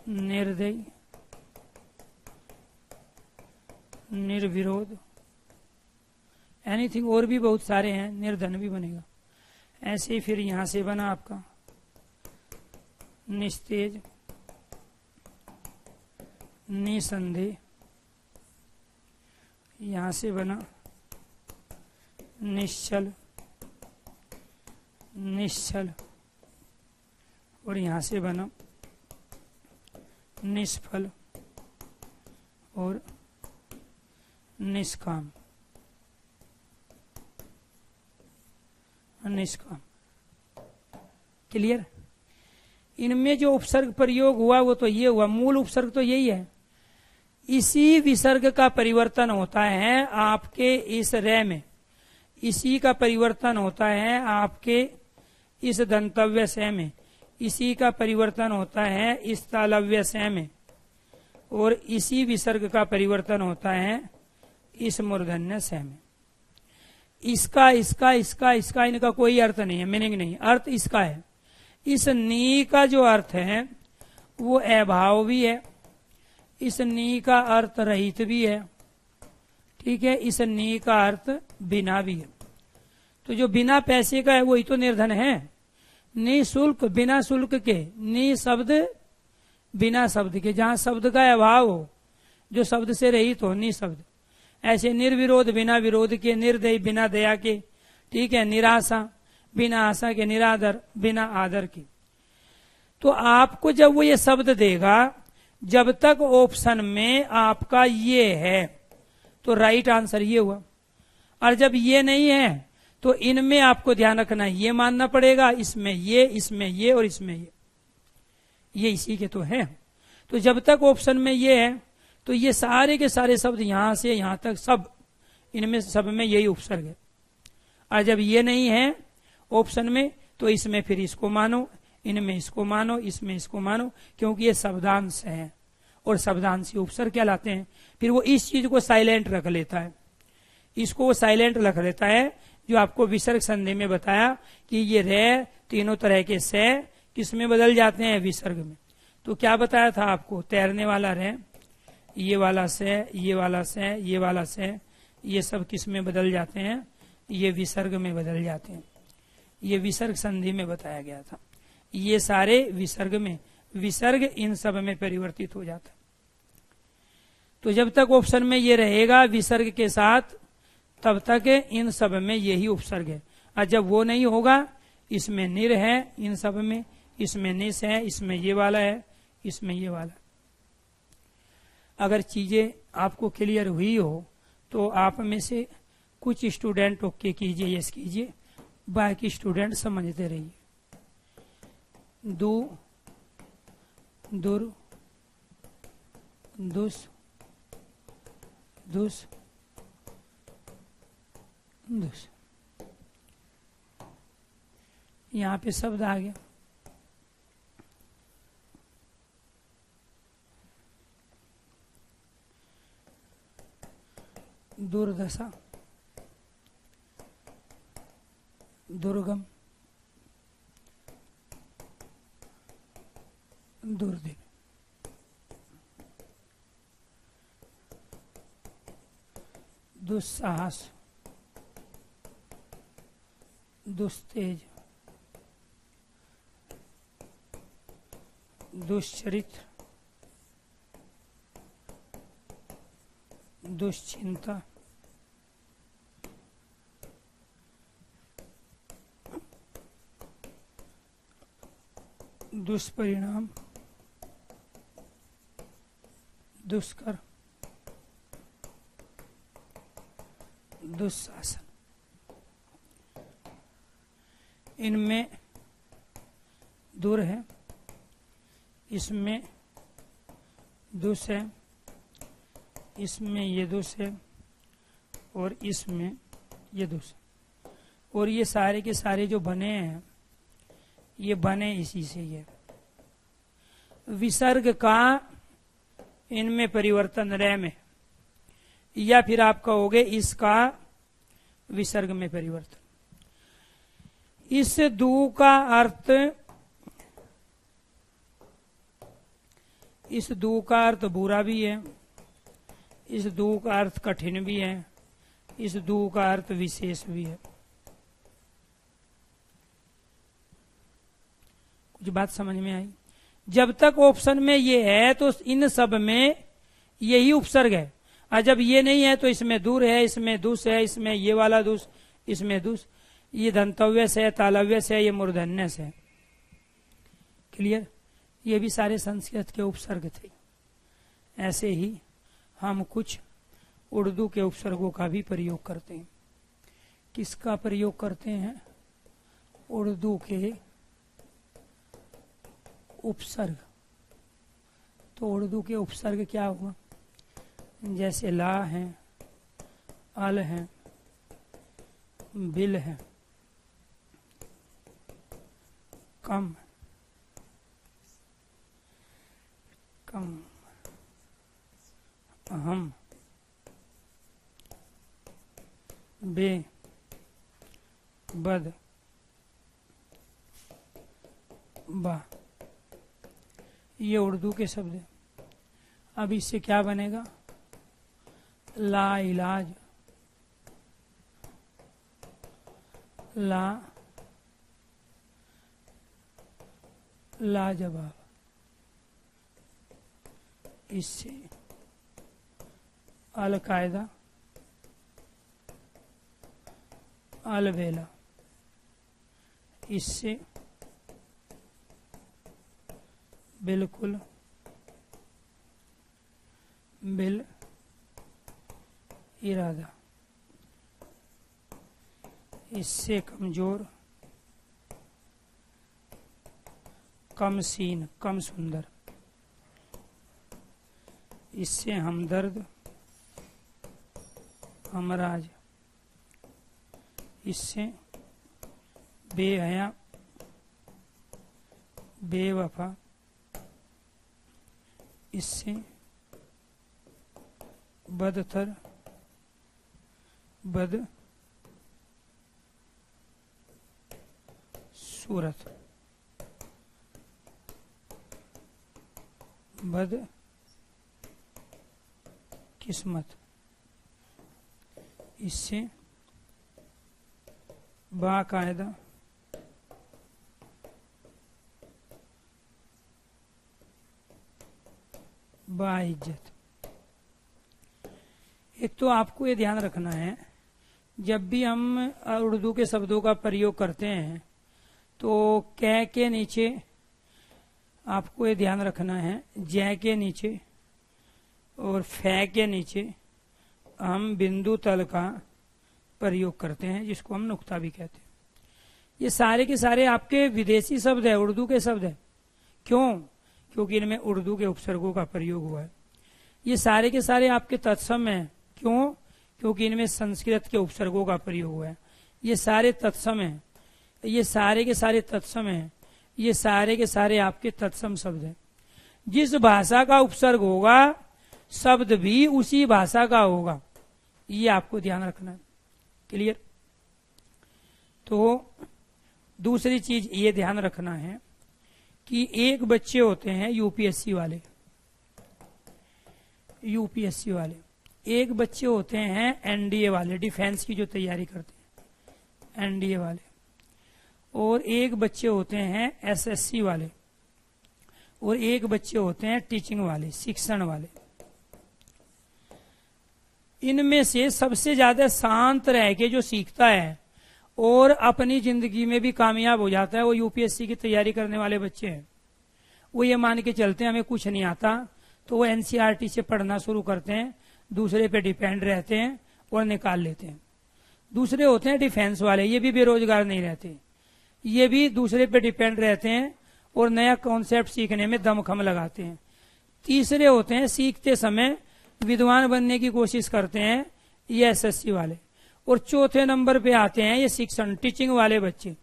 निर्दयी, निर्विरोध, एनीथिंग, और भी बहुत सारे हैं, निर्धन भी बनेगा। ऐसे ही फिर यहां से बना आपका निस्तेज, निसंदेह, यहां से बना निश्चल, निश्चल, और यहां से बना निष्फल और निष्काम, निष्काम। क्लियर? इनमें जो उपसर्ग प्रयोग हुआ वो तो ये हुआ, मूल उपसर्ग तो यही है। इसी विसर्ग का परिवर्तन होता है आपके इस रे में, इसी का परिवर्तन होता है आपके इस दंतव्य से में, इसी का परिवर्तन होता है इस तालव्य से में, और इसी विसर्ग का परिवर्तन होता है इस मूर्धन्य से में। इसका इसका इसका इसका इनका कोई अर्थ नहीं है, मीनिंग नहीं, अर्थ इसका है। इस नी का जो अर्थ है वो अभाव भी है, इस नी का अर्थ रहित भी है। ठीक है, इस नी का अर्थ बिना भी है। तो जो बिना पैसे का है वही तो निर्धन है। निःशुल्क बिना शुल्क के, नि शब्द बिना शब्द के, जहां शब्द का अभाव हो, जो शब्द से रहित हो, नि शब्द। ऐसे निर्विरोध बिना विरोध के, निर्दयी बिना दया के, ठीक है, निराशा बिना आशा के, निरादर बिना आदर के। तो आपको जब वो ये शब्द देगा, जब तक ऑप्शन में आपका ये है तो राइट आंसर ये हुआ, और जब ये नहीं है तो इनमें आपको ध्यान रखना, ये मानना पड़ेगा, इसमें ये और इसमें ये इसी के तो है। तो जब तक ऑप्शन में ये है तो ये सारे के सारे शब्द यहां से यहां तक सब, इनमें सब में यही उपसर्ग है। और जब ये नहीं है ऑप्शन में तो इसमें फिर इसको मानो, इनमें इसको मानो, इसमें इसको मानो, क्योंकि ये शब्दांश है और शब्दांशी उपसर्ग कहलाते हैं। फिर वो इस चीज को साइलेंट रख लेता है, इसको वो साइलेंट रख लेता है, जो आपको विसर्ग संधि में बताया कि ये रे तीनों तरह के से किस में बदल जाते हैं, विसर्ग में। तो क्या बताया था आपको, तैरने वाला रे, ये वाला से, ये वाला से, ये वाला से, ये सब किस में बदल जाते हैं, ये विसर्ग में बदल जाते हैं। ये विसर्ग संधि में बताया गया था। ये सारे विसर्ग में, विसर्ग इन सब में परिवर्तित हो जाता। तो जब तक ऑप्शन में ये रहेगा विसर्ग के साथ, तब तक इन सब में यही उपसर्ग है। और जब वो नहीं होगा, इसमें निर है, इन सब में इसमें निस है, इसमें ये वाला है, इसमें ये वाला। अगर चीजें आपको क्लियर हुई हो तो आप में से कुछ स्टूडेंट ओके कीजिए, यस कीजिए, बाकी स्टूडेंट समझते रहिए। दु, दुर, दुस, दुस, दुस। यहां पे शब्द आ गया। दुर्दशा, दुर्गम, दुर्दिन, दुस्साहस, दुस्तेज, दुश्चरित्र, दुश्चिंता, दुष्परिणाम, दुष्कर, दुशासन। इनमें दुर है, इसमें दुष है, इसमें ये दुष है, और इसमें ये दुष है। और ये सारे के सारे जो बने हैं, ये बने इसी से। ये विसर्ग का इनमें परिवर्तन रे में, या फिर आप कहोगे इसका विसर्ग में परिवर्तन। इस दू का अर्थ, इस दू का अर्थ बुरा भी है, इस दू का अर्थ कठिन भी है, इस दू का अर्थ विशेष भी है। कुछ बात समझ में आई? जब तक ऑप्शन में ये है तो इन सब में यही उपसर्ग है, और जब ये नहीं है तो इसमें दूर है, इसमें दुष है, इसमें ये वाला दुष, इसमें दुष। ये दंतव्य से, तालव्य से, ये मूर्धन्य से। क्लियर? ये भी सारे संस्कृत के उपसर्ग थे। ऐसे ही हम कुछ उर्दू के उपसर्गों का भी प्रयोग करते हैं। किसका प्रयोग करते हैं? उर्दू के उपसर्ग। तो उर्दू के उपसर्ग क्या हुआ? जैसे ला है, अल है, बिल है, कम, कम, अहम, बे, बद, बा। ये उर्दू के शब्द हैं। अब इससे क्या बनेगा? ला इलाज, ला लाजवाब, इससे अलकायदा, अलबेला, इससे बिल्कुल, बिल इरादा, इससे कमजोर, कम सीन, कम सुंदर, इससे हमदर्द, हमराज, इससे बेहया, बेवफा, इससे बदतर, बद सूरत, बद किस्मत, इससे बाकायदा, बाइज्जत। एक तो आपको ये ध्यान रखना है, जब भी हम उर्दू के शब्दों का प्रयोग करते हैं तो कै के नीचे आपको ये ध्यान रखना है, जै के नीचे और फै के नीचे हम बिंदु तल का प्रयोग करते हैं, जिसको हम नुक्ता भी कहते हैं। ये सारे के सारे आपके विदेशी शब्द है, उर्दू के शब्द है। क्यों? क्योंकि इनमें उर्दू के उपसर्गों का प्रयोग हुआ है। ये सारे के सारे आपके तत्सम हैं। क्यों? क्योंकि इनमें संस्कृत के उपसर्गों का प्रयोग हुआ है। ये सारे तत्सम हैं, ये सारे के सारे तत्सम हैं, ये सारे के सारे आपके तत्सम शब्द हैं। जिस भाषा का उपसर्ग होगा शब्द भी उसी भाषा का होगा, ये आपको ध्यान रखना है। क्लियर? तो दूसरी चीज ये ध्यान रखना है कि एक बच्चे होते हैं यूपीएससी वाले, यूपीएससी वाले, एक बच्चे होते हैं एनडीए वाले, डिफेंस की जो तैयारी करते हैं एनडीए वाले, और एक बच्चे होते हैं एसएससी वाले, और एक बच्चे होते हैं टीचिंग वाले, शिक्षण वाले। इनमें से सबसे ज्यादा शांत रह के जो सीखता है और अपनी जिंदगी में भी कामयाब हो जाता है वो यूपीएससी की तैयारी करने वाले बच्चे हैं। वो ये मान के चलते हैं हमें कुछ नहीं आता, तो वो एनसीईआरटी से पढ़ना शुरू करते हैं, दूसरे पे डिपेंड रहते हैं और निकाल लेते हैं। दूसरे होते हैं डिफेंस वाले, ये भी बेरोजगार नहीं रहते, ये भी दूसरे पे डिपेंड रहते हैं और नया कॉन्सेप्ट सीखने में दमखम लगाते हैं। तीसरे होते हैं सीखते समय विद्वान बनने की कोशिश करते हैं, ये एसएससी वाले। और चौथे नंबर पे आते हैं ये शिक्षण टीचिंग वाले बच्चे।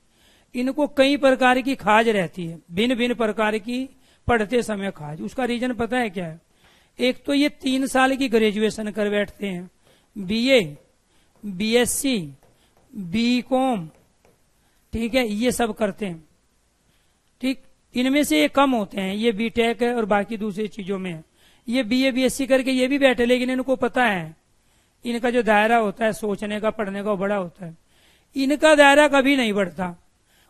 इनको कई प्रकार की खाज रहती है, भिन्न भिन्न प्रकार की पढ़ते समय खाज। उसका रीजन पता है क्या है? एक तो ये 3 साल की ग्रेजुएशन कर बैठते हैं, बीए, बीएससी, बीकॉम, ठीक है, ये सब करते हैं। ठीक, इनमें से ये कम होते हैं, ये बीटेक है और बाकी दूसरी चीजों में है। ये बीए बीएससी करके ये भी बैठे, लेकिन इनको पता है इनका जो दायरा होता है सोचने का, पढ़ने का, वो बड़ा होता है। इनका दायरा कभी नहीं बढ़ता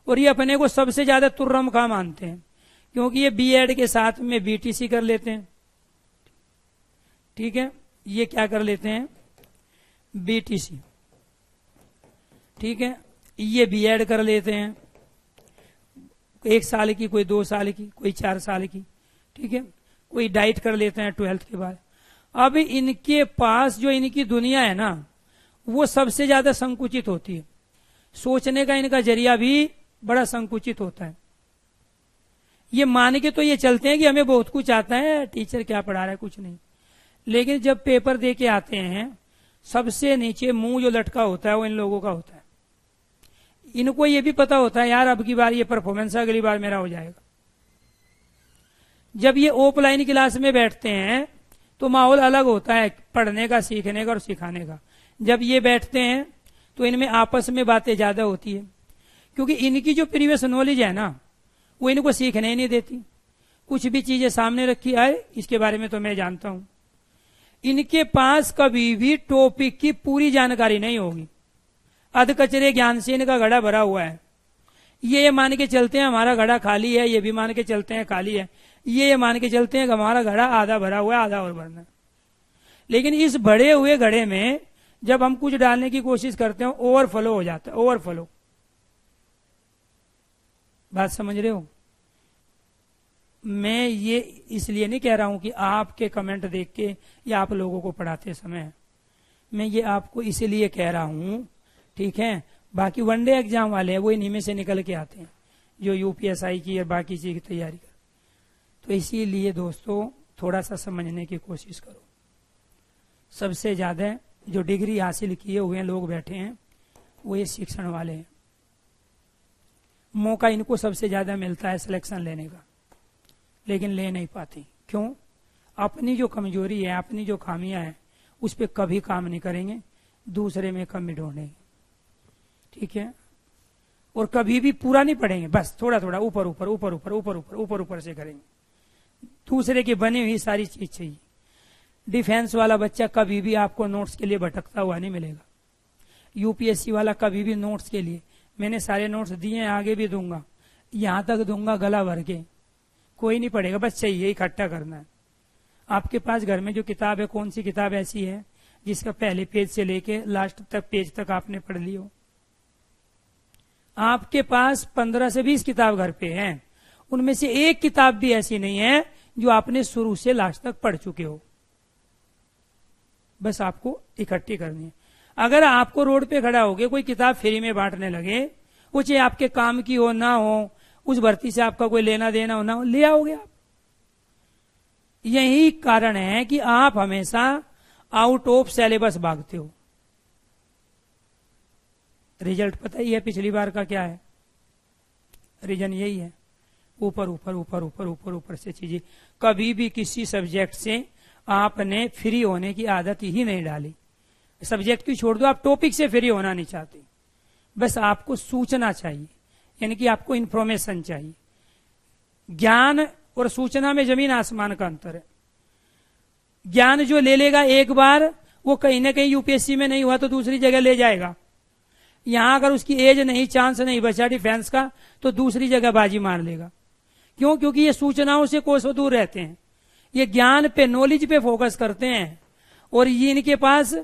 और ये अपने को सबसे ज्यादा तुर्रम का मानते हैं, क्योंकि ये बीएड के साथ में बीटीसी कर लेते हैं। ठीक है, ये क्या कर लेते हैं? बीटीसी। ठीक है, ये बीएड कर लेते हैं, 1 साल की, कोई 2 साल की, कोई 4 साल की। ठीक है, कोई डाइट कर लेते हैं 12th के बाद। अब इनके पास जो इनकी दुनिया है ना, वो सबसे ज्यादा संकुचित होती है। सोचने का इनका जरिया भी बड़ा संकुचित होता है। ये मान के तो ये चलते हैं कि हमें बहुत कुछ आता है, टीचर क्या पढ़ा रहा है, कुछ नहीं। लेकिन जब पेपर दे के आते हैं, सबसे नीचे मुंह जो लटका होता है वो इन लोगों का होता है। इनको ये भी पता होता है यार अब की बार ये परफॉर्मेंस अगली बार मेरा हो जाएगा। जब ये ऑफलाइन क्लास में बैठते हैं तो माहौल अलग होता है पढ़ने का, सीखने का और सिखाने का। जब ये बैठते हैं तो इनमें आपस में बातें ज्यादा होती है, क्योंकि इनकी जो प्रीवियस नॉलेज है ना वो इनको सीखने ही नहीं देती। कुछ भी चीजें सामने रखी आए, इसके बारे में तो मैं जानता हूं। इनके पास कभी भी टॉपिक की पूरी जानकारी नहीं होगी, अधकचरे ज्ञान से इनका घड़ा भरा हुआ है। ये मान के चलते हैं हमारा घड़ा खाली है, ये भी मान के चलते हैं खाली है, ये मान के चलते हैं कि हमारा घड़ा आधा भरा हुआ है, आधा और भरना है। लेकिन इस भरे हुए घड़े में जब हम कुछ डालने की कोशिश करते हैं ओवरफ्लो हो जाता है, ओवरफ्लो। बात समझ रहे हो? मैं ये इसलिए नहीं कह रहा हूं कि आपके कमेंट देख के या आप लोगों को पढ़ाते समय, मैं ये आपको इसलिए कह रहा हूं, ठीक है। बाकी वनडे एग्जाम वाले हैं वो इन्हीं में से निकल के आते हैं जो यूपीएसआई की और बाकी चीज की तैयारी कर। तो इसीलिए दोस्तों थोड़ा सा समझने की कोशिश करो। सबसे ज्यादा जो डिग्री हासिल किए हुए लोग बैठे हैं वो ये शिक्षण वाले हैं। मौका इनको सबसे ज्यादा मिलता है सिलेक्शन लेने का, लेकिन ले नहीं पाती। क्यों? अपनी जो कमजोरी है, अपनी जो खामियां हैं, उस पर कभी काम नहीं करेंगे, दूसरे में कमी ढूंढेंगे, ठीक है। और कभी भी पूरा नहीं पढ़ेंगे, बस थोड़ा थोड़ा ऊपर ऊपर ऊपर ऊपर ऊपर ऊपर ऊपर ऊपर से करेंगे। दूसरे की बनी हुई सारी चीज चाहिए। डिफेंस वाला बच्चा कभी भी आपको नोट्स के लिए भटकता हुआ नहीं मिलेगा। यूपीएससी वाला कभी भी नोट्स के लिए, मैंने सारे नोट्स दिए हैं, आगे भी दूंगा, यहां तक दूंगा गला भर के, कोई नहीं पढ़ेगा, बस चाहिए इकट्ठा करना है। आपके पास घर में जो किताब है, कौन सी किताब ऐसी है जिसका पहले पेज से लेके लास्ट तक पेज तक आपने पढ़ ली हो? आपके पास 15 से 20 किताब घर पे हैं, उनमें से एक किताब भी ऐसी नहीं है जो आपने शुरू से लास्ट तक पढ़ चुके हो। बस आपको इकट्ठी करनी है। अगर आपको रोड पे खड़ा होके कोई किताब फ्री में बांटने लगे, वो चाहे आपके काम की हो ना हो, उस भर्ती से आपका कोई लेना देना हो ना हो, ले आओगे आप। यही कारण है कि आप हमेशा आउट ऑफ सिलेबस भागते हो। रिजल्ट पता ही है पिछली बार का क्या है, रीजन यही है, ऊपर ऊपर ऊपर ऊपर ऊपर ऊपर से चीजें। कभी भी किसी सब्जेक्ट से आपने फ्री होने की आदत ही नहीं डाली। सब्जेक्ट की छोड़ दो, आप टॉपिक से फ्री होना नहीं चाहते, बस आपको सूचना चाहिए, यानी कि आपको इंफॉर्मेशन चाहिए। ज्ञान और सूचना में जमीन आसमान का अंतर है। ज्ञान जो ले लेगा एक बार, वो कहीं ना कहीं यूपीएससी में नहीं हुआ तो दूसरी जगह ले जाएगा। यहां अगर उसकी एज नहीं, चांस नहीं बचा डिफेंस का, तो दूसरी जगह बाजी मार लेगा। क्यों? क्योंकि ये सूचनाओं से कोसों दूर रहते हैं, ये ज्ञान पे, नॉलेज पे फोकस करते हैं। और ये इनके पास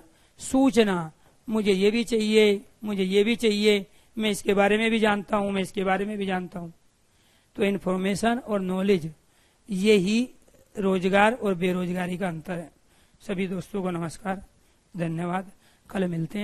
सूचना, मुझे ये भी चाहिए, मुझे ये भी चाहिए, मैं इसके बारे में भी जानता हूं, मैं इसके बारे में भी जानता हूं। तो इन्फॉर्मेशन और नॉलेज, ये ही रोजगार और बेरोजगारी का अंतर है। सभी दोस्तों को नमस्कार, धन्यवाद, कल मिलते हैं।